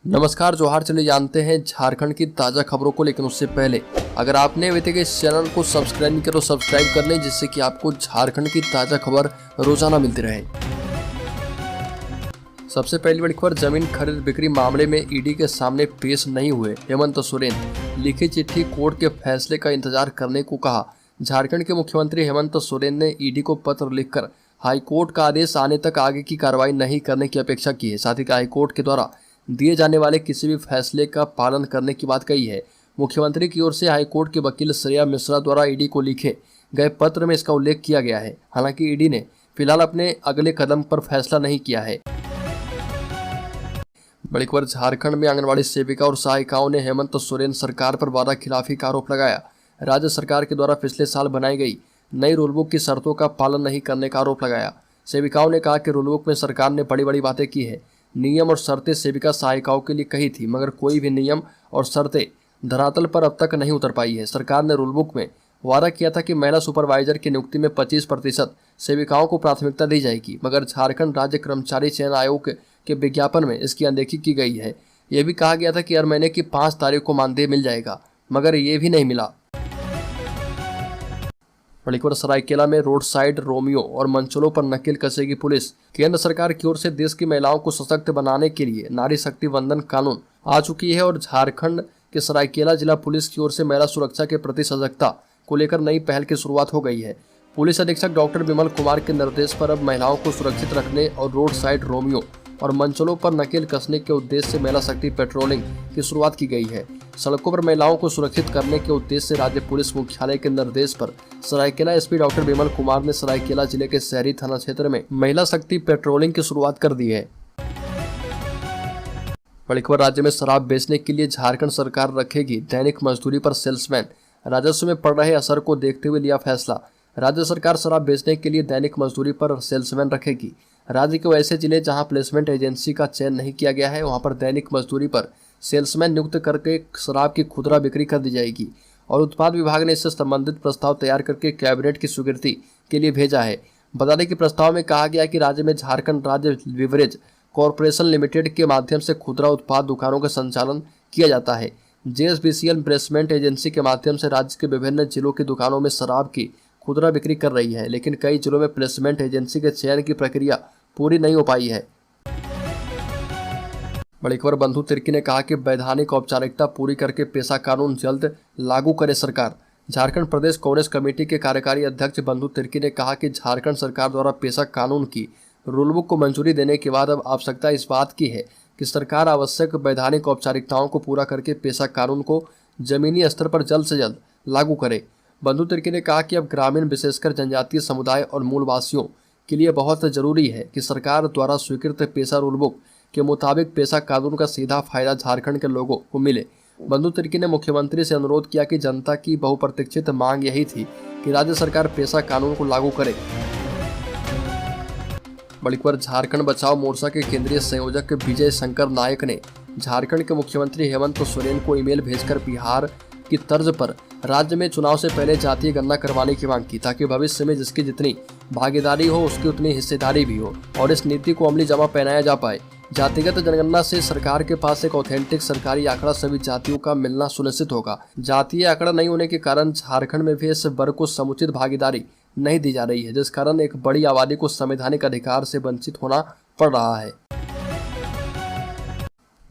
नमस्कार जोहार। चलिए जानते हैं झारखंड की ताज़ा खबरों को, लेकिन उससे पहले अगर आपने अभी तक इस चैनल को सब्सक्राइब नहीं किया तो सब्सक्राइब कर लें, जिससे कि आपको झारखंड की ताज़ा खबर रोजाना मिलती रहे। सबसे पहली बड़ी खबर, जमीन खरीद बिक्री मामले में ईडी के सामने पेश नहीं हुए हेमंत सोरेन। लिखी चिट्ठी, कोर्ट के फैसले का इंतजार करने को कहा। झारखंड के मुख्यमंत्री हेमंत सोरेन ने ईडी को पत्र लिखकर हाईकोर्ट का आदेश आने तक आगे की कार्रवाई नहीं करने की अपेक्षा की है। साथ ही हाईकोर्ट के द्वारा दिए जाने वाले किसी भी फैसले का पालन करने की बात कही है। मुख्यमंत्री की ओर से हाईकोर्ट के वकील श्रेया मिश्रा द्वारा ईडी को लिखे गए पत्र में इसका उल्लेख किया गया है। हालांकि ईडी ने फिलहाल अपने अगले कदम पर फैसला नहीं किया है। बड़ी खबर, झारखंड में आंगनबाड़ी सेविका और सहायिकाओं ने हेमंत सोरेन सरकार पर वादा खिलाफी का आरोप लगाया। राज्य सरकार के द्वारा पिछले साल बनाई गई नई रूलबुक की शर्तों का पालन नहीं करने का आरोप लगाया। सेविकाओं ने कहा कि रूलबुक में सरकार ने बड़ी बड़ी बातें की है। नियम और शर्तें सेविका सहायिकाओं के लिए कही थी, मगर कोई भी नियम और शर्तें धरातल पर अब तक नहीं उतर पाई है। सरकार ने रूलबुक में वादा किया था कि महिला सुपरवाइजर की नियुक्ति में 25% सेविकाओं को प्राथमिकता दी जाएगी, मगर झारखंड राज्य कर्मचारी चयन आयोग के विज्ञापन में इसकी अनदेखी की गई है। यह भी कहा गया था कि हर महीने की 5 तारीख को मानदेय मिल जाएगा, मगर ये भी नहीं मिला। बड़ीखबर, सरायकेला में रोड साइड रोमियो और मंचलों पर नकेल कसेगी पुलिस। केंद्र सरकार की ओर से देश की महिलाओं को सशक्त बनाने के लिए नारी शक्ति वंदन कानून आ चुकी है और झारखंड के सरायकेला जिला पुलिस की ओर से महिला सुरक्षा के प्रति सजगता को लेकर नई पहल की शुरुआत हो गई है। पुलिस अधीक्षक डॉक्टर विमल कुमार के निर्देश पर अब महिलाओं को सुरक्षित रखने और रोड साइड रोमियो और मंचलों पर नकेल कसने के उद्देश्य से महिला शक्ति पेट्रोलिंग की शुरुआत की गई है। सड़कों पर महिलाओं को सुरक्षित करने के उद्देश्य से राज्य पुलिस मुख्यालय के निर्देश पर सरायकेला एसपी डॉक्टर विमल कुमार ने सरायकेला जिले के शहरी थाना क्षेत्र में महिला शक्ति पेट्रोलिंग की शुरुआत कर दी है। बड़ी खबर, राज्य में शराब बेचने के लिए झारखंड सरकार रखेगी दैनिक मजदूरी पर सेल्समैन। राजस्व में पड़ रहे असर को देखते हुए लिया फैसला। राज्य सरकार शराब बेचने के लिए दैनिक मजदूरी पर सेल्समैन रखेगी। राज्य के ऐसे जिले जहां प्लेसमेंट एजेंसी का चयन नहीं किया गया है, वहां पर दैनिक मजदूरी पर सेल्समैन नियुक्त करके शराब की खुदरा बिक्री कर दी जाएगी और उत्पाद विभाग ने इससे संबंधित प्रस्ताव तैयार करके कैबिनेट की स्वीकृति के लिए भेजा है। बता दें कि प्रस्ताव में कहा गया है कि राज्य में झारखंड राज्य बिवरेज कॉरपोरेशन लिमिटेड के माध्यम से खुदरा उत्पाद दुकानों का संचालन किया जाता है। JSBCL प्लेसमेंट एजेंसी के माध्यम से राज्य के विभिन्न जिलों की दुकानों में शराब की खुदरा बिक्री कर रही है, लेकिन कई जिलों में प्लेसमेंट एजेंसी के चयन की प्रक्रिया पूरी नहीं हो पाई है। बड़ी खबर, बंधु तिर्की ने कहा कि वैधानिक औपचारिकता पूरी करके पेशा कानून जल्द लागू करे सरकार। झारखंड प्रदेश कांग्रेस कमेटी के कार्यकारी अध्यक्ष बंधु तिर्की ने कहा कि झारखंड सरकार द्वारा पेशा कानून की रूलबुक को मंजूरी देने के बाद अब आवश्यकता इस बात की है कि सरकार आवश्यक वैधानिक औपचारिकताओं को पूरा करके पेशा कानून को जमीनी स्तर पर जल्द से जल्द लागू करे। बंधु तिर्की ने कहा कि अब ग्रामीण विशेषकर जनजातीय समुदाय और मूलवासियों के लिए बहुत जरूरी है कि सरकार द्वारा स्वीकृत पेशा रूलबुक के मुताबिक पेशा कानून का सीधा फायदा झारखंड के लोगों को मिले। बंधु तिर्की ने मुख्यमंत्री से अनुरोध किया कि जनता की बहुप्रतीक्षित मांग यही थी कि राज्य सरकार पेशा कानून को लागू करे। बड़ी खबर, झारखंड बचाओ मोर्चा के केंद्रीय संयोजक विजय शंकर नायक ने झारखंड के मुख्यमंत्री हेमंत सोरेन को ईमेल भेजकर बिहार की तर्ज पर राज्य में चुनाव से पहले जातीय गणना करवाने की मांग की, ताकि भविष्य में जिसकी जितनी भागीदारी हो उसकी उतनी हिस्सेदारी भी हो और इस नीति को अमली जामा पहनाया जा पाए। जातिगत जनगणना से सरकार के पास एक ऑथेंटिक सरकारी आंकड़ा सभी जातियों का मिलना सुनिश्चित होगा। जातीय आंकड़ा नहीं होने के कारण झारखंड में भी इस वर्ग को समुचित भागीदारी नहीं दी जा रही है, जिस कारण एक बड़ी आबादी को संवैधानिक अधिकार से वंचित होना पड़ रहा है।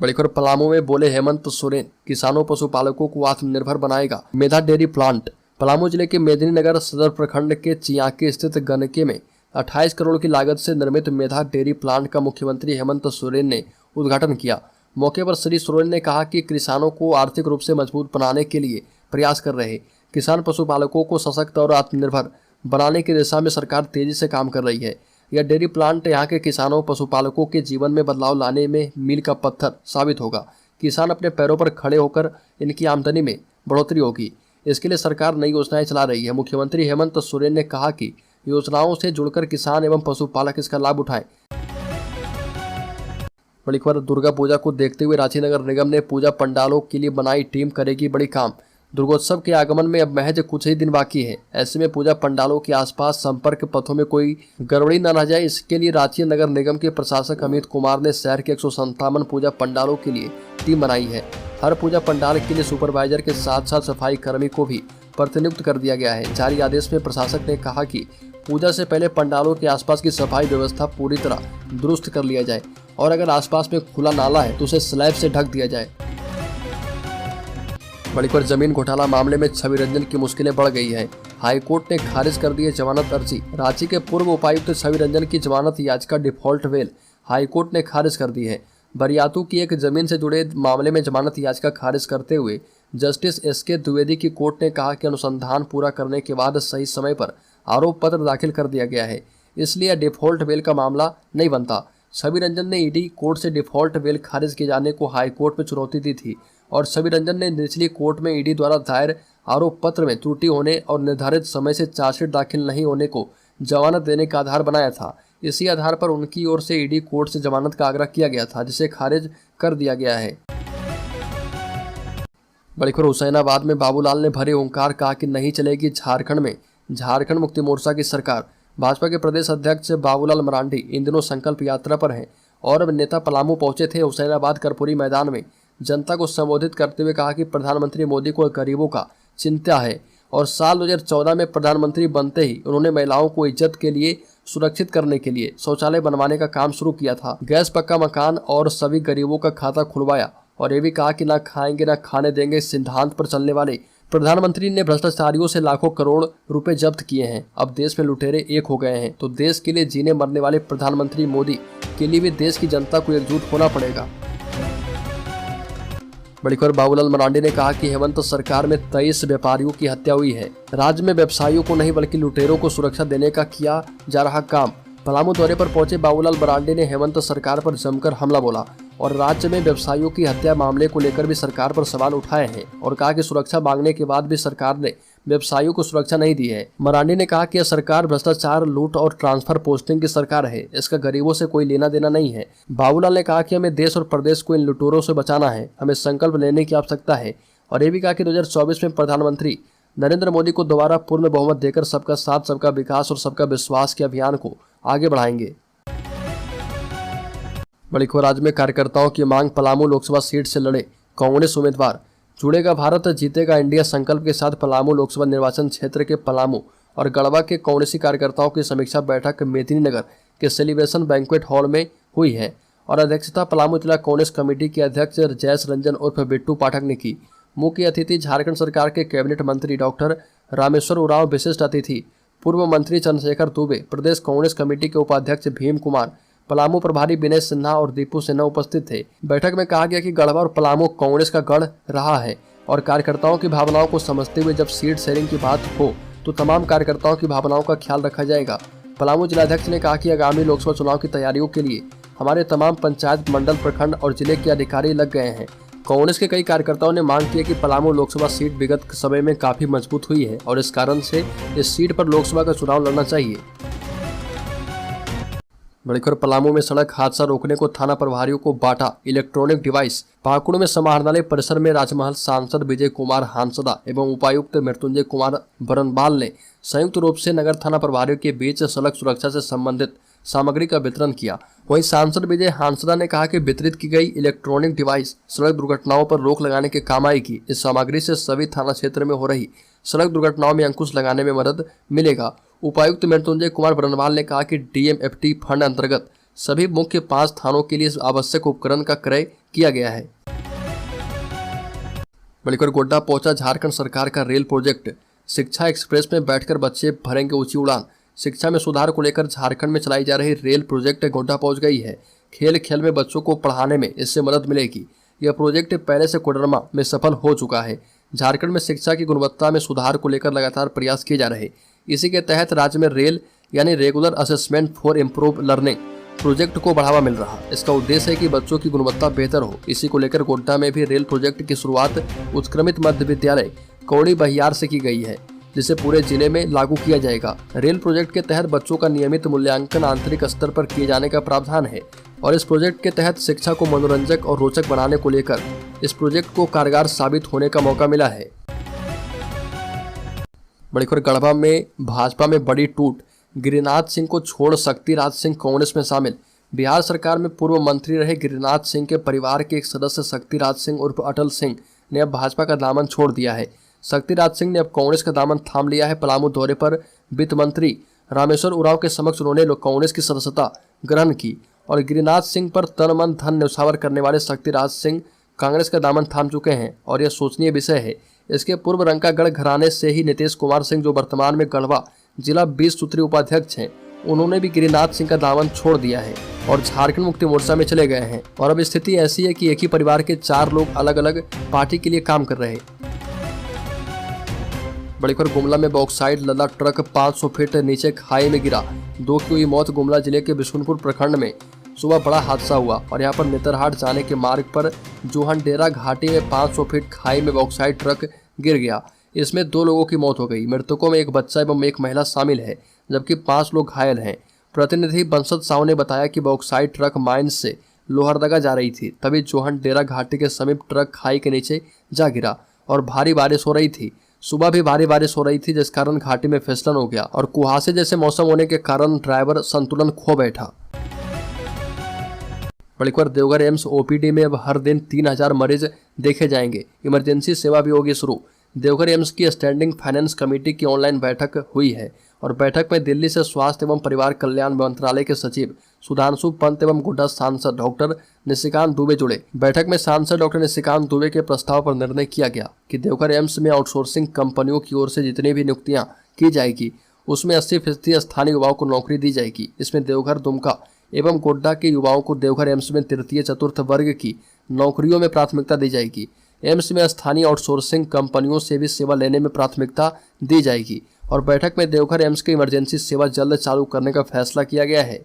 बड़ी खबर, पलामू में बोले हेमंत सोरेन, किसानों पशुपालकों को आत्मनिर्भर बनाएगा मेधा डेयरी प्लांट। पलामू जिले के मेदिनीनगर सदर प्रखंड के चियाके स्थित गनके में 28 करोड़ की लागत से निर्मित मेधा डेयरी प्लांट का मुख्यमंत्री हेमंत सोरेन ने उद्घाटन किया। मौके पर श्री सोरेन ने कहा कि किसानों को आर्थिक रूप से मजबूत बनाने के लिए प्रयास कर रहे किसान पशुपालकों को सशक्त और आत्मनिर्भर बनाने की दिशा में सरकार तेजी से काम कर रही है। यह डेयरी प्लांट यहाँ के किसानों पशुपालकों के जीवन में बदलाव लाने में मील का पत्थर साबित होगा। किसान अपने पैरों पर खड़े होकर इनकी आमदनी में बढ़ोतरी होगी। इसके लिए सरकार नई योजनाएं चला रही है। मुख्यमंत्री हेमंत सोरेन ने कहा कि योजनाओं से जुड़कर किसान एवं पशुपालक इसका लाभ उठाएं। बड़ी खबर, दुर्गा पूजा को देखते हुए रांची नगर निगम ने पूजा पंडालों के लिए बनाई टीम करेगी बड़ी काम। दुर्गोत्सव के आगमन में अब महज कुछ ही दिन बाकी है। ऐसे में पूजा पंडालों के आसपास संपर्क पथों में कोई गड़बड़ी न रह जाए, इसके लिए रांची नगर निगम के प्रशासक अमित कुमार ने शहर के 157 पूजा पंडालों के लिए टीम बनाई है। हर पूजा पंडाल के लिए सुपरवाइजर के साथ साथ सफाई कर्मी को भी प्रतिनियुक्त कर दिया गया है। जारी आदेश में प्रशासक ने कहा कि पूजा से पहले पंडालों के आसपास की सफाई व्यवस्था पूरी तरह दुरुस्त कर लिया जाए और अगर आसपास में खुला नाला है तो उसे स्लैब से ढक दिया जाए। बड़ीपुर जमीन घोटाला मामले में छवि रंजन की मुश्किलें बढ़ गई है। हाईकोर्ट ने खारिज कर दी है जमानत अर्जी। रांची के पूर्व उपायुक्त छवि रंजन की जमानत याचिका डिफॉल्ट बेल हाईकोर्ट ने खारिज कर दी है। बरियातू की एक जमीन से जुड़े मामले में जमानत याचिका खारिज करते हुए जस्टिस एसके द्विवेदी की कोर्ट ने कहा कि अनुसंधान पूरा करने के बाद सही समय पर आरोप पत्र दाखिल कर दिया गया है, इसलिए डिफॉल्ट बेल का मामला नहीं बनता। छवि रंजन ने ईडी कोर्ट से डिफॉल्ट बेल खारिज किए जाने को हाईकोर्ट में चुनौती दी थी और छवि रंजन ने निचली कोर्ट में ईडी द्वारा दायर आरोप पत्र में त्रुटि होने और निर्धारित समय से चार्जशीट दाखिल नहीं होने को जमानत देने का आधार बनाया था। इसी आधार पर उनकी ओर से ईडी कोर्ट से जमानत का आग्रह किया गया था, जिसे खारिज कर दिया गया है। बड़ीपुर हुसैनाबाद में बाबूलाल ने भरे ओंकार, कहा कि नहीं चलेगी झारखंड में झारखंड मुक्ति मोर्चा की सरकार। भाजपा के प्रदेश अध्यक्ष बाबूलाल मरांडी इन दिनों संकल्प यात्रा पर हैं और अब नेता पलामू पहुंचे थे। हुसैनाबाद कर्पूरी मैदान में जनता को संबोधित करते हुए कहा कि प्रधानमंत्री मोदी को गरीबों का चिंता है और साल 2014 में प्रधानमंत्री बनते ही उन्होंने महिलाओं को इज्जत के लिए सुरक्षित करने के लिए शौचालय बनवाने का काम शुरू किया था, गैस पक्का मकान और सभी गरीबों का खाता खुलवाया और ये भी कहा कि ना खाएंगे ना खाने देंगे सिद्धांत पर चलने वाले प्रधानमंत्री ने भ्रष्टाचारियों से लाखों करोड़ रुपए जब्त किए हैं। अब देश में लुटेरे एक हो गए हैं, तो देश के लिए जीने मरने वाले प्रधानमंत्री मोदी के लिए भी देश की जनता को एकजुट होना पड़ेगा। बड़ीपुर बाबूलाल मरांडी ने कहा कि हेमंत सरकार में 23 व्यापारियों की हत्या हुई है। राज्य में व्यवसायियों को नहीं बल्कि लुटेरों को सुरक्षा देने का किया जा रहा काम। पलामू दौरे पर पहुंचे बाबूलाल मरांडी ने हेमंत सरकार पर जमकर हमला बोला और राज्य में व्यवसायियों की हत्या मामले को लेकर भी सरकार पर सवाल उठाए हैं और कहा कि सुरक्षा मांगने के बाद भी सरकार ने व्यवसायियों को सुरक्षा नहीं दी है। मरांडी ने कहा कि यह सरकार भ्रष्टाचार, लूट और ट्रांसफर पोस्टिंग की सरकार है, इसका गरीबों से कोई लेना देना नहीं है। बाबूलाल ने कहा कि हमें देश और प्रदेश को इन लुटेरों से बचाना है, हमें संकल्प लेने की आवश्यकता है और ये भी कहा कि 2024 में प्रधानमंत्री नरेंद्र मोदी को दोबारा पूर्ण बहुमत देकर सबका साथ, सबका विकास और सबका विश्वास के अभियान को आगे बढ़ाएंगे। बड़ीपुर राज्य में कार्यकर्ताओं की मांग, पलामू लोकसभा सीट से लड़े कांग्रेस उम्मीदवार। जुड़ेगा भारत जीतेगा इंडिया संकल्प के साथ पलामू लोकसभा निर्वाचन क्षेत्र के पलामू और गढ़वा के कांग्रेसी कार्यकर्ताओं की समीक्षा बैठक मेदिनीनगर के सेलिब्रेशन बैंक्वेट हॉल में हुई है और अध्यक्षता पलामू जिला कांग्रेस कमेटी के अध्यक्ष जयेश रंजन उर्फ बिट्टू पाठक ने की। मुख्य अतिथि झारखंड सरकार के कैबिनेट मंत्री डॉक्टर रामेश्वर उरांव, विशिष्ट अतिथि पूर्व मंत्री चंद्रशेखर दुबे, प्रदेश कांग्रेस कमेटी के उपाध्यक्ष भीम कुमार, पलामू प्रभारी विनय सिन्हा और दीपू सिन्हा उपस्थित थे। बैठक में कहा गया कि गढ़वा और पलामू कांग्रेस का गढ़ रहा है और कार्यकर्ताओं की भावनाओं को समझते हुए जब सीट शेयरिंग की बात हो तो तमाम कार्यकर्ताओं की भावनाओं का ख्याल रखा जाएगा। पलामू जिलाध्यक्ष ने कहा कि आगामी लोकसभा चुनाव की तैयारियों के लिए हमारे तमाम पंचायत, मंडल, प्रखंड और जिले के अधिकारी लग गए हैं। कांग्रेस के कई कार्यकर्ताओं ने मांग की है कि पलामू लोकसभा सीट विगत समय में काफी मजबूत हुई है और इस कारण से इस सीट पर लोकसभा का चुनाव लड़ना चाहिए। बड़ीपुर पलामू में सड़क हादसा रोकने को थाना प्रभारियों को बांटा इलेक्ट्रॉनिक डिवाइस। पाकुड़ में समाहरणालय परिसर में राजमहल सांसद विजय कुमार हांसदा एवं उपायुक्त मृत्युंजय कुमार बरनबाल ने संयुक्त रूप से नगर थाना प्रभारियों के बीच सड़क सुरक्षा से संबंधित सामग्री का वितरण किया। वहीं सांसद विजय हांसदा ने कहा कि वितरित की गई इलेक्ट्रॉनिक डिवाइस सड़क दुर्घटनाओं पर रोक लगाने के काम आएगी। इस सामग्री से सभी थाना क्षेत्र में हो रही सड़क दुर्घटनाओं में अंकुश लगाने में मदद मिलेगा। उपायुक्त मृत्युंजय कुमार बरनवाल ने कहा कि डीएमएफटी फंड अंतर्गत सभी मुख्य 5 थानों के लिए आवश्यक उपकरण का क्रय किया गया है। बड़ीपुर गोड्डा पहुंचा झारखंड सरकार का रेल प्रोजेक्ट। शिक्षा एक्सप्रेस में बैठकर बच्चे भरेंगे ऊंची उड़ान। शिक्षा में सुधार को लेकर झारखंड में चलाई जा रही रेल प्रोजेक्ट गोड्डा पहुंच गई है। खेल खेल में बच्चों को पढ़ाने में इससे मदद मिलेगी। यह प्रोजेक्ट पहले से कोडरमा में सफल हो चुका है। झारखंड में शिक्षा की गुणवत्ता में सुधार को लेकर लगातार प्रयास किए जा रहे। इसी के तहत राज्य में रेल यानी regular assessment for improve learning project को बढ़ावा मिल रहा। इसका उद्देश्य है कि बच्चों की गुणवत्ता बेहतर हो। इसी को लेकर गोड्डा में भी रेल प्रोजेक्ट की शुरुआत उत्क्रमित मध्य विद्यालय कौड़ी बहियार से की गई है, जिसे पूरे जिले में लागू किया जाएगा। रेल प्रोजेक्ट के तहत बच्चों का नियमित मूल्यांकन आंतरिक स्तर पर किए जाने का प्रावधान है और इस प्रोजेक्ट के तहत शिक्षा को मनोरंजक और रोचक बनाने को लेकर इस प्रोजेक्ट को कारगर साबित होने का मौका मिला है। बड़ी खबर गढ़वा में भाजपा में बड़ी टूट, गिरिनाथ सिंह को छोड़ शक्तिराज सिंह कांग्रेस में शामिल। बिहार सरकार में पूर्व मंत्री रहे गिरिनाथ सिंह के परिवार के एक सदस्य शक्तिराज सिंह उर्फ अटल सिंह ने अब भाजपा का दामन छोड़ दिया है। शक्तिराज सिंह ने अब कांग्रेस का दामन थाम लिया है। पलामू दौरे पर वित्त मंत्री रामेश्वर उरांव के समक्ष उन्होंने कांग्रेस की सदस्यता ग्रहण की और गिरिनाथ सिंह पर तन मन धन न्यौछावर करने वाले शक्तिराज सिंह कांग्रेस का दामन थाम चुके हैं और यह सोचनीय विषय है। इसके पूर्व रंकागढ़ घराने से ही नीतीश कुमार सिंह, जो वर्तमान में गढ़वा जिला 20 सूत्री उपाध्यक्ष हैं, उन्होंने भी गिरिनाथ सिंह का दामन छोड़ दिया है और झारखंड मुक्ति मोर्चा में चले गए हैं। और अब स्थिति ऐसी है कि एक ही परिवार के 4 लोग अलग अलग पार्टी के लिए काम कर रहे हैं। बड़ी खबर गुमला में बॉक्साइड लदा ट्रक 500 फीट नीचे खाई में गिरा, 2 की हुई मौत। गुमला जिले के बिशुनपुर प्रखंड में सुबह बड़ा हादसा हुआ और यहां पर नेतरहाट जाने के मार्ग पर जोहनडेरा घाटी में 500 फीट खाई में बॉक्साइड ट्रक गिर गया। इसमें 2 लोगों की मौत हो गई। मृतकों में एक बच्चा एवं एक महिला शामिल है, जबकि 5 लोग घायल हैं। प्रतिनिधि बंसत साहू ने बताया कि बॉक्साइड ट्रक माइन से लोहरदगा जा रही थी, तभी जोहनडेरा घाटी के समीप ट्रक खाई के नीचे जा गिरा और भारी बारिश हो रही थी। सुबह भी भारी बारिश हो रही थी, जिस कारण घाटी में फिसलन हो गया और कुहासे जैसे मौसम होने के कारण ड्राइवर संतुलन खो बैठा। बड़ी खबर देवघर एम्स ओपीडी में अब हर दिन 3000 मरीज देखे जाएंगे, इमरजेंसी सेवा भी होगी शुरू। देवघर एम्स की स्टैंडिंग फाइनेंस कमेटी की ऑनलाइन बैठक हुई है और बैठक में दिल्ली से स्वास्थ्य एवं परिवार कल्याण मंत्रालय के सचिव सुधांशु पंत एवं गोड्डा सांसद डॉक्टर निशिकांत दुबे जुड़े। बैठक में सांसद डॉक्टर निशिकांत दुबे के प्रस्ताव पर निर्णय किया गया कि देवघर एम्स में आउटसोर्सिंग कंपनियों की ओर से जितनी भी नियुक्तियां की जाएगी, उसमें 80% स्थानीय युवाओं को नौकरी दी जाएगी। इसमें देवघर, दुमका एवं गोड्डा के युवाओं को देवघर एम्स में तृतीय चतुर्थ वर्ग की नौकरियों में प्राथमिकता दी जाएगी। एम्स में स्थानीय आउटसोर्सिंग कंपनियों से भी सेवा लेने में प्राथमिकता दी जाएगी और बैठक में देवघर एम्स की इमरजेंसी सेवा जल्द चालू करने का फैसला किया गया है।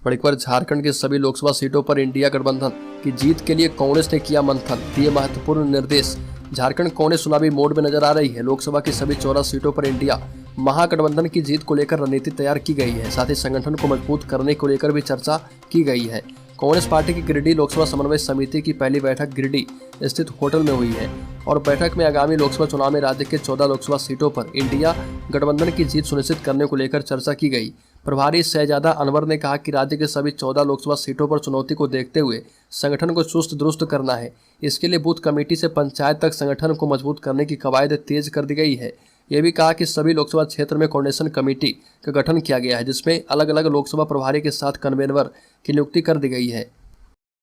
बड़ी खबर झारखंड की सभी लोकसभा सीटों पर इंडिया गठबंधन की जीत के लिए कांग्रेस ने किया मंथन, दिए महत्वपूर्ण निर्देश। झारखंड कांग्रेस चुनावी मोड में नजर आ रही है। लोकसभा की सभी 14 सीटों पर इंडिया महागठबंधन की जीत को लेकर रणनीति तैयार की गई है। साथ ही संगठन को मजबूत करने को लेकर भी चर्चा की गई है। कांग्रेस पार्टी की गिरिडीह लोकसभा समन्वय समिति की पहली बैठक गिरिडीह स्थित होटल में हुई है और बैठक में आगामी लोकसभा चुनाव में राज्य के 14 लोकसभा सीटों पर इंडिया गठबंधन की जीत सुनिश्चित करने को लेकर चर्चा की गई। प्रभारी शहजादा अनवर ने कहा कि राज्य के सभी 14 लोकसभा सीटों पर चुनौती को देखते हुए संगठन को चुस्त दुरुस्त करना है। इसके लिए बूथ कमेटी से पंचायत तक संगठन को मजबूत करने की कवायद तेज कर दी गई है। यह भी कहा कि सभी लोकसभा क्षेत्र में कोऑर्डिनेशन कमेटी का गठन किया गया है, जिसमें अलग अलग लोकसभा प्रभारी के साथ कन्वेनर की नियुक्ति कर दी गई है।